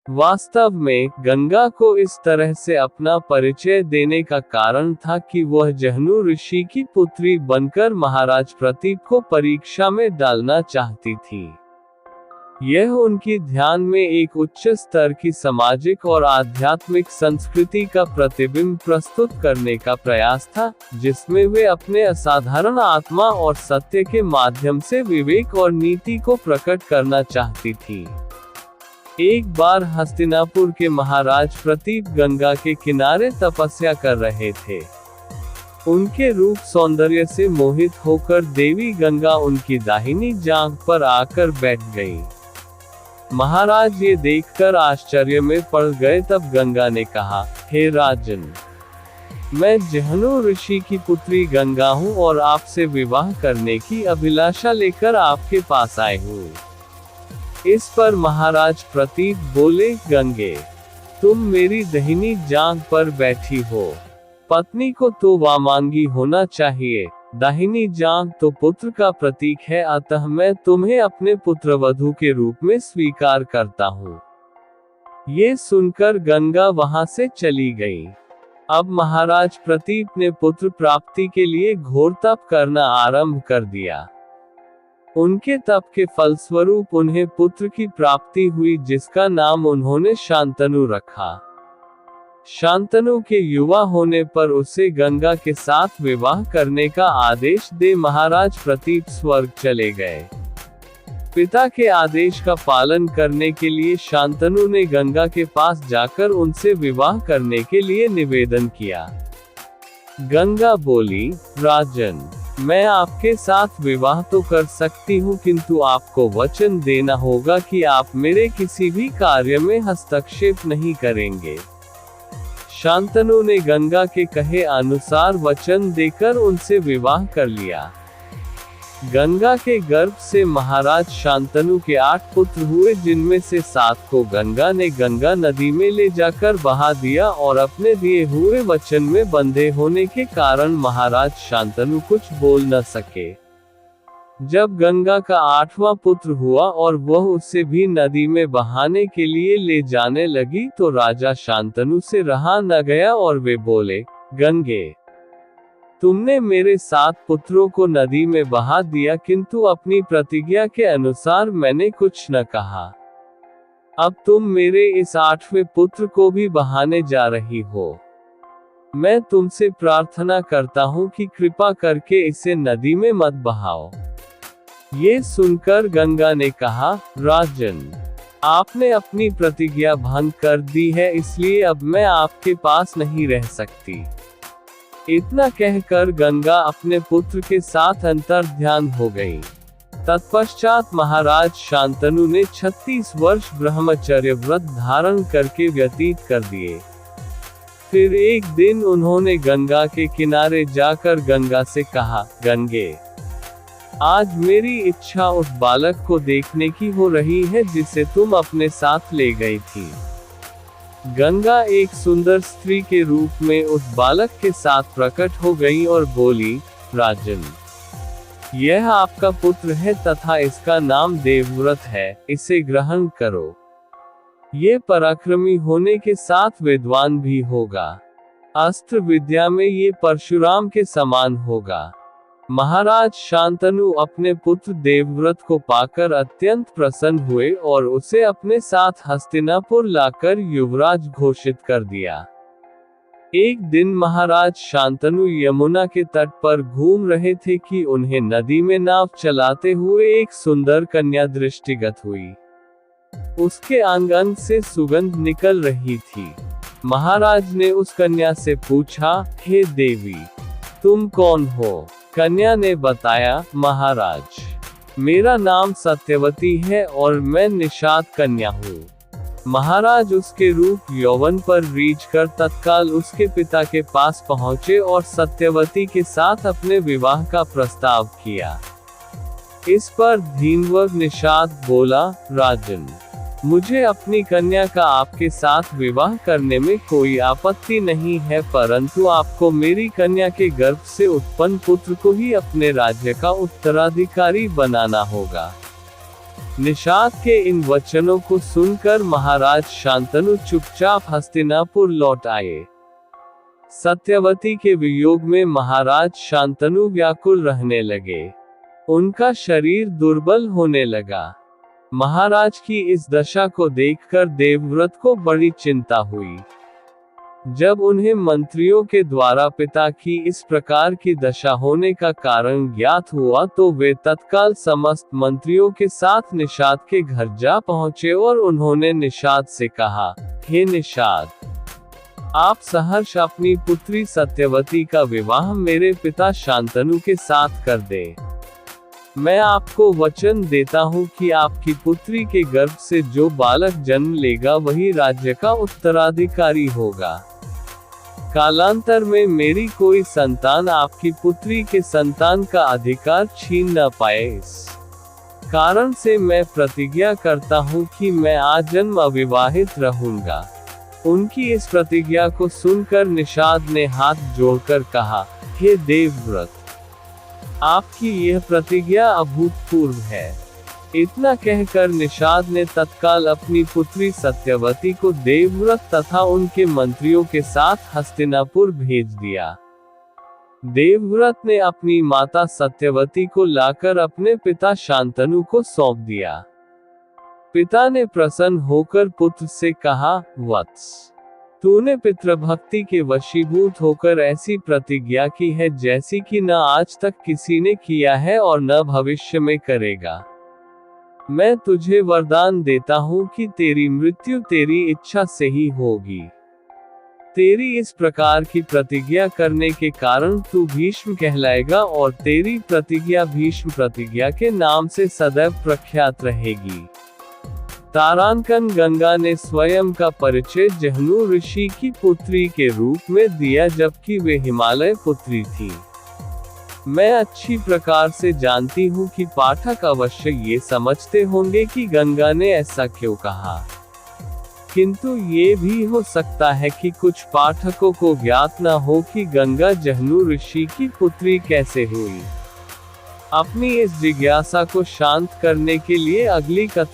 वास्तव में, गंगा को इस तरह से अपना परिचय देने का कारण था कि वह जहनु ऋषि की पुत्री बनकर महाराज प्रतीप को परीक्षा में डालना चाहती थी। यह उनकी ध्यान में एक उच्च स्तर की सामाजिक और आध्यात्मिक संस्कृति का प्रतिबिंब प्रस्तुत करने का प्रयास था, जिसमें वे अपने असाधारण आत्मा और सत्य के माध्यम से विवेक और नीति को प्रकट करना चाहती थी। एक बार हस्तिनापुर के महाराज प्रतीप गंगा के किनारे तपस्या कर रहे थे। उनके रूप सौंदर्य से मोहित होकर देवी गंगा उनकी दाहिनी जांघ पर आकर बैठ गई। महाराज ये देखकर आश्चर्य में पड़ गए। तब गंगा ने कहा, हे राजन, मैं जहनु ऋषि की पुत्री गंगा हूँ और आपसे विवाह करने की अभिलाषा लेकर आपके पास आई हूँ। इस पर महाराज प्रतीप बोले, गंगे, तुम मेरी दाहिनी जांघ पर बैठी हो। पत्नी को तो वामांगी होना चाहिए, दाहिनी जांघ तो पुत्र का प्रतीक है, अतः मैं तुम्हें अपने पुत्रवधू के रूप में स्वीकार करता हूँ। ये सुनकर गंगा वहां से चली गई। अब महाराज प्रतीप ने पुत्र प्राप्ति के लिए घोर तप करना आरंभ कर दिया। उनके तप के फलस्वरूप उन्हें पुत्र की प्राप्ति हुई, जिसका नाम उन्होंने शांतनु रखा। शांतनु के युवा होने पर उसे गंगा के साथ विवाह करने का आदेश दे महाराज प्रतीप स्वर्ग चले गए। पिता के आदेश का पालन करने के लिए शांतनु ने गंगा के पास जाकर उनसे विवाह करने के लिए निवेदन किया। गंगा बोली, राजन, मैं आपके साथ विवाह तो कर सकती हूँ, किंतु आपको वचन देना होगा कि आप मेरे किसी भी कार्य में हस्तक्षेप नहीं करेंगे। शांतनु ने गंगा के कहे अनुसार वचन देकर उनसे विवाह कर लिया। गंगा के गर्भ से महाराज शांतनु के 8 पुत्र हुए, जिनमें से 7 को गंगा ने गंगा नदी में ले जाकर बहा दिया और अपने दिए हुए वचन में बंधे होने के कारण महाराज शांतनु कुछ बोल न सके। जब गंगा का 8वां पुत्र हुआ और वह उसे भी नदी में बहाने के लिए ले जाने लगी, तो राजा शांतनु से रहा न गया और वे बोले, गंगे, तुमने मेरे 7 पुत्रों को नदी में बहा दिया, किंतु अपनी प्रतिज्ञा के अनुसार मैंने कुछ न कहा। अब तुम मेरे इस 8वें पुत्र को भी बहाने जा रही हो। मैं तुमसे प्रार्थना करता हूँ कि कृपा करके इसे नदी में मत बहाओ। ये सुनकर गंगा ने कहा, राजन, आपने अपनी प्रतिज्ञा भंग कर दी है, इसलिए अब मैं आपके पास नहीं रह सकती। इतना कहकर गंगा अपने पुत्र के साथ अंतर्ध्यान हो गई। तत्पश्चात महाराज शांतनु ने 36 वर्ष ब्रह्मचर्य व्रत धारण करके व्यतीत कर दिए। फिर एक दिन उन्होंने गंगा के किनारे जाकर गंगा से कहा, गंगे, आज मेरी इच्छा उस बालक को देखने की हो रही है जिसे तुम अपने साथ ले गई थी। गंगा एक सुंदर स्त्री के रूप में उस बालक के साथ प्रकट हो गई और बोली, राजन, यह आपका पुत्र है तथा इसका नाम देवव्रत है, इसे ग्रहण करो। ये पराक्रमी होने के साथ विद्वान भी होगा। अस्त्र विद्या में ये परशुराम के समान होगा। महाराज शांतनु अपने पुत्र देवव्रत को पाकर अत्यंत प्रसन्न हुए और उसे अपने साथ हस्तिनापुर लाकर युवराज घोषित कर दिया। एक दिन महाराज शांतनु यमुना के तट पर घूम रहे थे कि उन्हें नदी में नाव चलाते हुए एक सुंदर कन्या दृष्टिगत हुई। उसके अंग अंग से सुगंध निकल रही थी। महाराज ने उस कन्या से पूछा, हे देवी, तुम कौन हो? कन्या ने बताया, महाराज, मेरा नाम सत्यवती है और मैं निषाद कन्या हूँ। महाराज उसके रूप यौवन पर रीझ कर तत्काल उसके पिता के पास पहुँचे और सत्यवती के साथ अपने विवाह का प्रस्ताव किया। इस पर धीनवग निषाद बोला, राजन, मुझे अपनी कन्या का आपके साथ विवाह करने में कोई आपत्ति नहीं है, परंतु आपको मेरी कन्या के गर्भ से उत्पन्न पुत्र को ही अपने राज्य का उत्तराधिकारी बनाना होगा। निषाद के इन वचनों को सुनकर महाराज शांतनु चुपचाप हस्तिनापुर लौट आए। सत्यवती के वियोग में महाराज शांतनु व्याकुल रहने लगे। उनका शरीर दुर्बल होने लगा। महाराज की इस दशा को देखकर देवव्रत को बड़ी चिंता हुई। जब उन्हें मंत्रियों के द्वारा पिता की इस प्रकार की दशा होने का कारण ज्ञात हुआ तो वे तत्काल समस्त मंत्रियों के साथ निषाद के घर जा पहुंचे और उन्होंने निषाद से कहा, हे निषाद, आप सहर्ष अपनी पुत्री सत्यवती का विवाह मेरे पिता शांतनु के साथ कर दे। मैं आपको वचन देता हूँ कि आपकी पुत्री के गर्भ से जो बालक जन्म लेगा वही राज्य का उत्तराधिकारी होगा। कालांतर में मेरी कोई संतान आपकी पुत्री के संतान का अधिकार छीन न पाए। इस कारण से मैं प्रतिज्ञा करता हूँ कि मैं आजन्म अविवाहित रहूंगा। उनकी इस प्रतिज्ञा को सुनकर निषाद ने हाथ जोड़कर कहा, हे देवव्रत, आपकी यह प्रतिज्ञा अभूतपूर्व है। इतना कहकर निषाद ने तत्काल अपनी पुत्री सत्यवती को देवव्रत तथा उनके मंत्रियों के साथ हस्तिनापुर भेज दिया। देवव्रत ने अपनी माता सत्यवती को लाकर अपने पिता शांतनु को सौंप दिया। पिता ने प्रसन्न होकर पुत्र से कहा, वत्स, तूने पितृभक्ति के वशीभूत होकर ऐसी प्रतिज्ञा की है जैसी कि न आज तक किसी ने किया है और न भविष्य में करेगा। मैं तुझे वरदान देता हूँ कि तेरी मृत्यु तेरी इच्छा से ही होगी। तेरी इस प्रकार की प्रतिज्ञा करने के कारण तू भीष्म कहलाएगा और तेरी प्रतिज्ञा भीष्म प्रतिज्ञा के नाम से सदैव प्रख्यात रहेगी। तारांकन गंगा ने स्वयं का परिचय जहनु ऋषि की पुत्री के रूप में दिया जबकि वे हिमालय पुत्री थी। मैं अच्छी प्रकार से जानती हूँ कि पाठक अवश्य ये समझते होंगे कि गंगा ने ऐसा क्यों कहा, किंतु ये भी हो सकता है कि कुछ पाठकों को ज्ञात न हो कि गंगा जहनु ऋषि की पुत्री कैसे हुई। अपनी इस जिज्ञासा को शांत करने के लिए अगली कथा